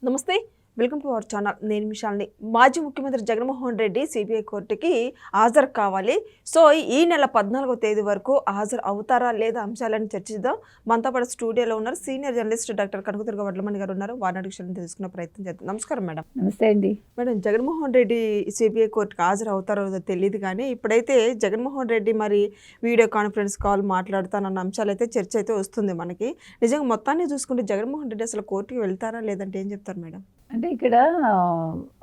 నమస్తే, welcome to our channel. నేను మిషాల్ని. మాజీ ముఖ్యమంత్రి జగన్మోహన్ రెడ్డి సిబిఐ కోర్టుకి హాజరు కావాలి. సో ఈ నెల 14వ తేదీ వరకు హాజరు అవుతారా లేదా అంశాలను చర్చిద్దాం. మనతో పాటు స్టూడియోలో ఉన్నారు senior journalist doctor Kanakadurga Vadlamani గారు ఉన్నారు. వారి విషయాలను తెలుసుకునే ప్రయత్నం చేద్దాం. నమస్కారం మేడం. నమస్తే అండి. మేడం, జగన్మోహన్ రెడ్డి సిబిఐ కోర్టుకి హాజరు అవుతారో తెలియదు, కానీ ఇప్పుడైతే జగన్మోహన్ రెడ్డి మరి వీడియో కాన్ఫరెన్స్ కాల్ మాట్లాడుతానన్న అంశాలు అయితే చర్చ అయితే వస్తుంది మనకి. నిజంగా మొత్తాన్ని చూసుకుంటే జగన్మోహన్ రెడ్డి అసలు కోర్టుకి వెళ్తారా లేదంటే ఏం చెప్తారు మేడం? అంటే ఇక్కడ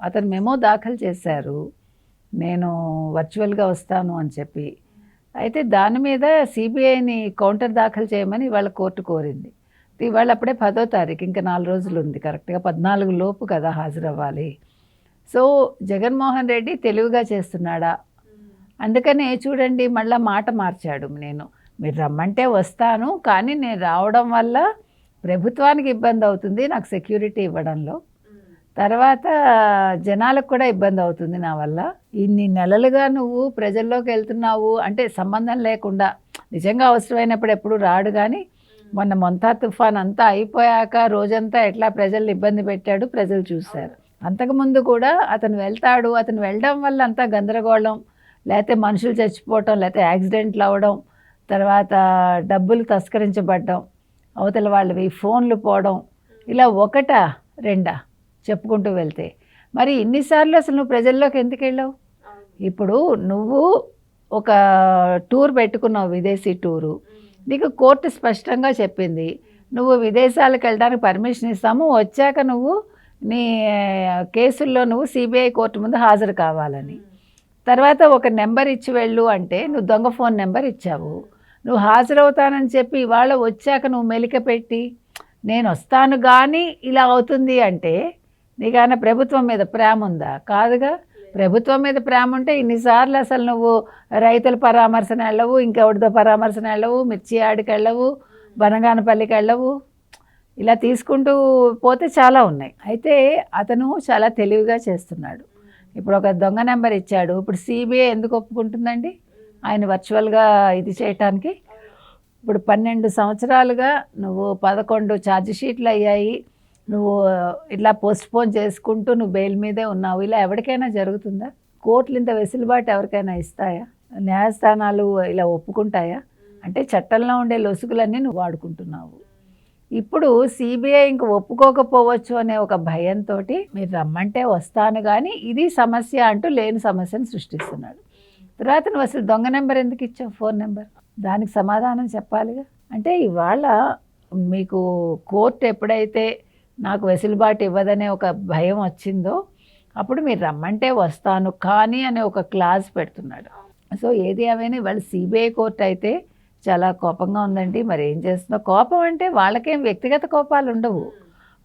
అతను మెమో దాఖలు చేశారు, నేను వర్చువల్గా వస్తాను అని చెప్పి. అయితే దాని మీద సిబిఐని కౌంటర్ దాఖలు చేయమని ఇవాళ కోర్టు కోరింది. ఇవాళ అప్పుడే 10వ తారీఖు, ఇంకా 4 రోజులు ఉంది. కరెక్ట్గా 14 లోపు కదా హాజరవ్వాలి. సో జగన్మోహన్ రెడ్డి తెలివిగా చేస్తున్నాడా? అందుకనే చూడండి, మళ్ళీ మాట మార్చాడు. మీరు రమ్మంటే వస్తాను, కానీ నేను రావడం వల్ల ప్రభుత్వానికి ఇబ్బంది అవుతుంది, నాకు సెక్యూరిటీ ఇవ్వడంలో. తర్వాత జనాలకు కూడా ఇబ్బంది అవుతుంది నా వల్ల. ఇన్ని నెలలుగా నువ్వు ప్రజల్లోకి వెళ్తున్నావు అంటే సంబంధం లేకుండా, నిజంగా అవసరమైనప్పుడు ఎప్పుడు రాడు. కానీ మొన్న మొంతా తుఫాన్ అంతా అయిపోయాక రోజంతా ఎట్లా ప్రజల్ని ఇబ్బంది పెట్టాడు ప్రజలు చూశారు. అంతకుముందు కూడా అతను వెళ్తాడు, అతను వెళ్ళడం వల్ల అంతా గందరగోళం, లేకపోతే మనుషులు చచ్చిపోవటం, లేకపోతే యాక్సిడెంట్లు అవ్వడం, తర్వాత డబ్బులు తస్కరించబడ్డం, అవతల వాళ్ళవి ఫోన్లు పోవడం, ఇలా ఒకటా రెండా చెప్పుకుంటూ వెళ్తే. మరి ఇన్నిసార్లు అసలు నువ్వు ప్రజల్లోకి ఎందుకు వెళ్ళావు? ఇప్పుడు నువ్వు ఒక టూర్ పెట్టుకున్నావు, విదేశీ టూరు. నీకు కోర్టు స్పష్టంగా చెప్పింది, నువ్వు విదేశాలకు వెళ్ళడానికి పర్మిషన్ ఇస్తాము, వచ్చాక నువ్వు నీ కేసుల్లో నువ్వు సిబిఐ కోర్టు ముందు హాజరు కావాలని. తర్వాత ఒక నెంబర్ ఇచ్చి వెళ్ళు అంటే నువ్వు దొంగ ఫోన్ నెంబర్ ఇచ్చావు. నువ్వు హాజరవుతానని చెప్పి ఇవాళ వచ్చాక నువ్వు మెలిక పెట్టి నేను వస్తాను కానీ ఇలా అవుతుంది అంటే నీకన్నా ప్రభుత్వం మీద ప్రేమ ఉందా? కాదుగా. ప్రభుత్వం మీద ప్రేమ ఉంటే ఇన్నిసార్లు అసలు నువ్వు రైతుల పరామర్శన వెళ్ళవు, ఇంకెవరితో పరామర్శన వెళ్ళవు, మిర్చి ఆడికి వెళ్ళవు, బనగానపల్లికి వెళ్ళవు, ఇలా తీసుకుంటూ పోతే చాలా ఉన్నాయి. అయితే అతను చాలా తెలివిగా చేస్తున్నాడు. ఇప్పుడు ఒక దొంగ నెంబర్ ఇచ్చాడు. ఇప్పుడు సిబిఐ ఎందుకు ఒప్పుకుంటుందండి ఆయన వర్చువల్గా ఇది చేయటానికి? ఇప్పుడు 12 సంవత్సరాలుగా నువ్వు 11 ఛార్జ్ షీట్లు అయ్యాయి, నువ్వు ఇట్లా పోస్ట్పోన్ చేసుకుంటూ నువ్వు బెయిల్ మీదే ఉన్నావు. ఇలా ఎవరికైనా జరుగుతుందా? కోర్టులు ఇంత వెసులుబాటు ఎవరికైనా ఇస్తాయా? న్యాయస్థానాలు ఇలా ఒప్పుకుంటాయా? అంటే చట్టంలో ఉండే లొసుగులన్నీ నువ్వు వాడుకుంటున్నావు. ఇప్పుడు సిబిఐ ఇంక ఒప్పుకోకపోవచ్చు అనే ఒక భయంతో మీరు రమ్మంటే వస్తాను కానీ ఇది సమస్య అంటూ లేని సమస్యను సృష్టిస్తున్నాడు. తర్వాత నువ్వు అసలు దొంగ నెంబర్ ఎందుకు ఇచ్చావు, ఫోన్ నెంబర్? దానికి సమాధానం చెప్పాలిగా. అంటే ఇవాళ మీకు కోర్టు ఎప్పుడైతే నాకు వెసులుబాటు ఇవ్వదనే ఒక భయం వచ్చిందో అప్పుడు మీరు రమ్మంటే వస్తాను కానీ అనే ఒక క్లాజ్ పెడుతున్నాడు. సో ఏది ఏమైనా ఇవాళ సిబిఐ కోర్టు అయితే చాలా కోపంగా ఉందండి. మరి ఏం చేస్తుందో? కోపం అంటే వాళ్ళకేం వ్యక్తిగత కోపాలు ఉండవు,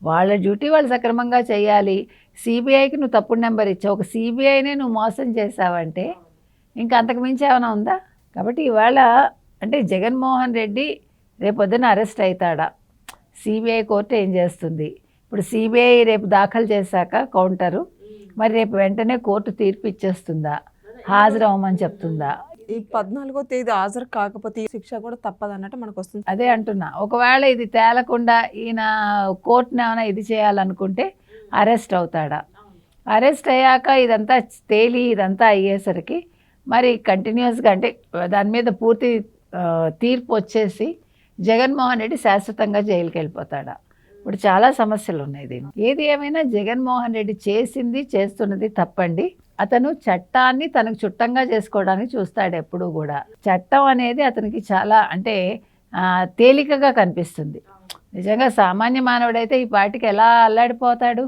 వాళ్ళ డ్యూటీ వాళ్ళు సక్రమంగా చేయాలి. సిబిఐకి నువ్వు తప్పుడు నెంబర్ ఇచ్చావు, ఒక సిబిఐనే నువ్వు మోసం చేసావంటే ఇంకా అంతకుమించి ఏమైనా ఉందా? కాబట్టి ఇవాళ అంటే జగన్మోహన్ రెడ్డి రేపొద్దున అరెస్ట్ అవుతాడా? సిబిఐ కోర్టు ఏం చేస్తుంది? ఇప్పుడు సిబిఐ రేపు దాఖలు చేశాక కౌంటరు, మరి రేపు వెంటనే కోర్టు తీర్పు ఇచ్చేస్తుందా, హాజరు అవ్వమని చెప్తుందా? ఈ 14వ తేదీ హాజరు కాకపోతే శిక్ష కూడా తప్పదన్నట్టు మనకు వస్తుంది. అదే అంటున్నా. ఒకవేళ ఇది తేలకుండా ఈయన కోర్టుని ఏమైనా ఇది చేయాలనుకుంటే అరెస్ట్ అవుతాడా? అరెస్ట్ అయ్యాక ఇదంతా తేలి ఇదంతా అయ్యేసరికి మరి కంటిన్యూస్గా అంటే దాని మీద పూర్తి తీర్పు వచ్చేసి జగన్మోహన్ రెడ్డి శాశ్వతంగా జైలుకి వెళ్ళిపోతాడా? ఇప్పుడు చాలా సమస్యలు ఉన్నాయి దీన్ని. ఏది ఏమైనా జగన్మోహన్ రెడ్డి చేస్తున్నది తప్పండి. అతను చట్టాన్ని తనకు చుట్టంగా చేసుకోవడానికి చూస్తాడు ఎప్పుడూ కూడా. చట్టం అనేది అతనికి చాలా అంటే తేలికగా కనిపిస్తుంది. నిజంగా సామాన్య మానవుడైతే ఈ పార్టీకి ఎలా అల్లాడిపోతాడు?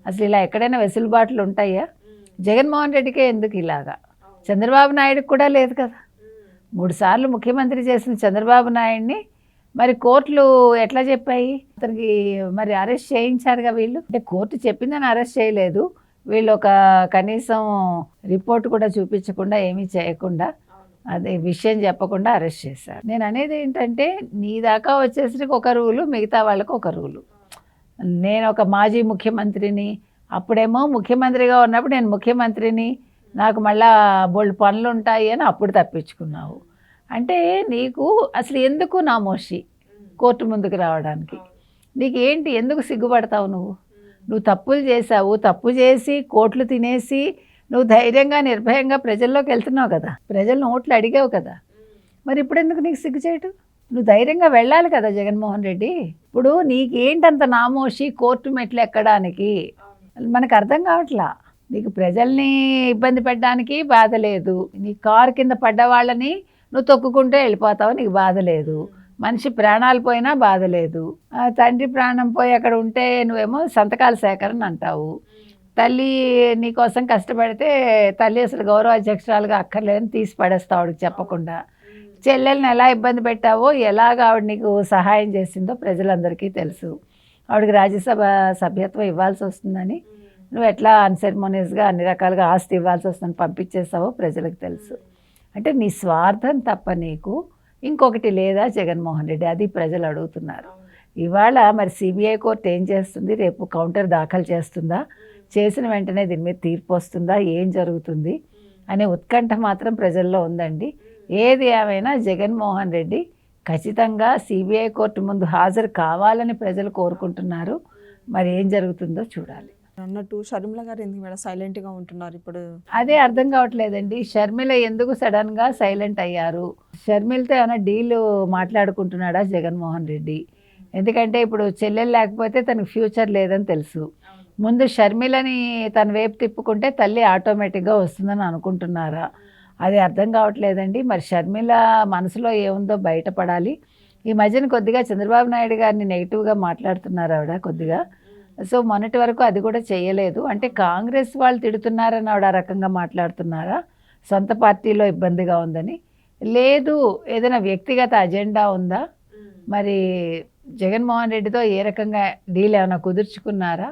అసలు ఇలా ఎక్కడైనా వెసులుబాట్లు ఉంటాయా? జగన్మోహన్ రెడ్డికే ఎందుకు ఇలాగా? చంద్రబాబు నాయుడుకి కూడా లేదు కదా. 3 సార్లు ముఖ్యమంత్రి చేసిన చంద్రబాబు నాయుడిని మరి కోర్టులు ఎట్లా చెప్పాయి? అతనికి మరి అరెస్ట్ చేయించారుగా వీళ్ళు. అంటే కోర్టు చెప్పిందని అరెస్ట్ చేయలేదు వీళ్ళు, ఒక కనీసం రిపోర్ట్ కూడా చూపించకుండా ఏమీ చేయకుండా అదే విషయం చెప్పకుండా అరెస్ట్ చేశారు. నేను అనేది ఏంటంటే నీ దాకా వచ్చేసరికి ఒక రూలు, మిగతా వాళ్ళకు ఒక రూలు. నేను ఒక మాజీ ముఖ్యమంత్రిని, అప్పుడేమో ముఖ్యమంత్రిగా ఉన్నప్పుడు నేను ముఖ్యమంత్రిని, నాకు మళ్ళా బోల్డ్ పనులు ఉంటాయి అని అప్పుడు తప్పించుకున్నావు. అంటే నీకు అసలు ఎందుకు నామోషి కోర్టు ముందుకు రావడానికి? నీకు ఏంటి, ఎందుకు సిగ్గుపడతావు నువ్వు? నువ్వు తప్పులు చేసావు, తప్పు చేసి కోట్లు తినేసి నువ్వు ధైర్యంగా నిర్భయంగా ప్రజల్లోకి వెళ్తున్నావు కదా, ప్రజలు ఓట్లు అడిగావు కదా, మరి ఇప్పుడు ఎందుకు నీకు సిగ్గుచేటు? నువ్వు ధైర్యంగా వెళ్ళాలి కదా జగన్మోహన్ రెడ్డి. ఇప్పుడు నీకేంటంత నామోషి కోర్టు మెట్లు ఎక్కడానికి? మనకు అర్థం కావట్లా. నీకు ప్రజల్ని ఇబ్బంది పెట్టడానికి బాధ లేదు, నీ కారు కింద పడ్డ వాళ్ళని నువ్వు తొక్కుకుంటే వెళ్ళిపోతావు, నీకు బాధ లేదు. మనిషి ప్రాణాలు పోయినా బాధ లేదు. తండ్రి ప్రాణం పోయి అక్కడ ఉంటే నువ్వేమో సంతకాల సేకరణ అంటావు. తల్లి నీకోసం కష్టపడితే తల్లి అసలు గౌరవ అధ్యక్షురాలుగా అక్కర్లేదని తీసి పడేస్తావు ఆవిడకి చెప్పకుండా. చెల్లెల్ని ఎలా ఇబ్బంది పెట్టావో, ఎలాగ ఆవిడ నీకు సహాయం చేసిందో ప్రజలందరికీ తెలుసు. ఆవిడకి రాజ్యసభ సభ్యత్వం ఇవ్వాల్సి వస్తుందని నువ్వు ఎట్లా అన్సెరమోనియస్గా అన్ని రకాలుగా ఆస్తి ఇవ్వాల్సి వస్తుందని పంపించేసావో ప్రజలకు తెలుసు. అంటే నీ స్వార్థం తప్ప నీకు ఇంకొకటి లేదా జగన్మోహన్ రెడ్డి? అది ప్రజలు అడుగుతున్నారు. ఇవాళ మరి సిబిఐ కోర్టు ఏం చేస్తుంది? రేపు కౌంటర్ దాఖలు చేస్తుందా? చేసిన వెంటనే దీని మీద తీర్పు వస్తుందా? ఏం జరుగుతుంది అనే ఉత్కంఠ మాత్రం ప్రజల్లో ఉందండి. ఏది ఏమైనా జగన్మోహన్ రెడ్డి ఖచ్చితంగా సిబిఐ కోర్టు ముందు హాజరు కావాలని ప్రజలు కోరుకుంటున్నారు. మరి ఏం జరుగుతుందో చూడాలి. అన్నట్టు షర్మిల గారు ఎందుకు మేడం సైలెంట్గా ఉంటున్నారు ఇప్పుడు? అదే అర్థం కావట్లేదండి. షర్మిల ఎందుకు సడన్గా సైలెంట్ అయ్యారు? షర్మిలతో ఏమైనా డీల్ మాట్లాడుకుంటున్నాడా జగన్మోహన్ రెడ్డి? ఎందుకంటే ఇప్పుడు చెల్లెలు లేకపోతే తనకు ఫ్యూచర్ లేదని తెలుసు. ముందు షర్మిలని తన వైపు తిప్పుకుంటే తల్లి ఆటోమేటిక్గా వస్తుందని అనుకుంటున్నారా? అది అర్థం కావట్లేదండి. మరి షర్మిల మనసులో ఏముందో బయటపడాలి. ఈ మధ్యన కొద్దిగా చంద్రబాబు నాయుడు గారిని నెగిటివ్గా మాట్లాడుతున్నారు ఆవిడ కొద్దిగా. సో మొన్నటి వరకు అది కూడా చేయలేదు. అంటే కాంగ్రెస్ వాళ్ళు తిడుతున్నారని ఆవిడ ఆ రకంగా మాట్లాడుతున్నారా? సొంత పార్టీలో ఇబ్బందిగా ఉందని? లేదు, ఏదైనా వ్యక్తిగత అజెండా ఉందా? మరి జగన్మోహన్ రెడ్డితో ఏ రకంగా డీల్ ఏమైనా కుదుర్చుకున్నారా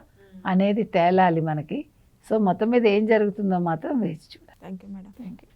అనేది తేలాలి మనకి. సో మొత్తం మీద ఏం జరుగుతుందో మాత్రం వేచి చూడాలి. Thank you madam. Thank you.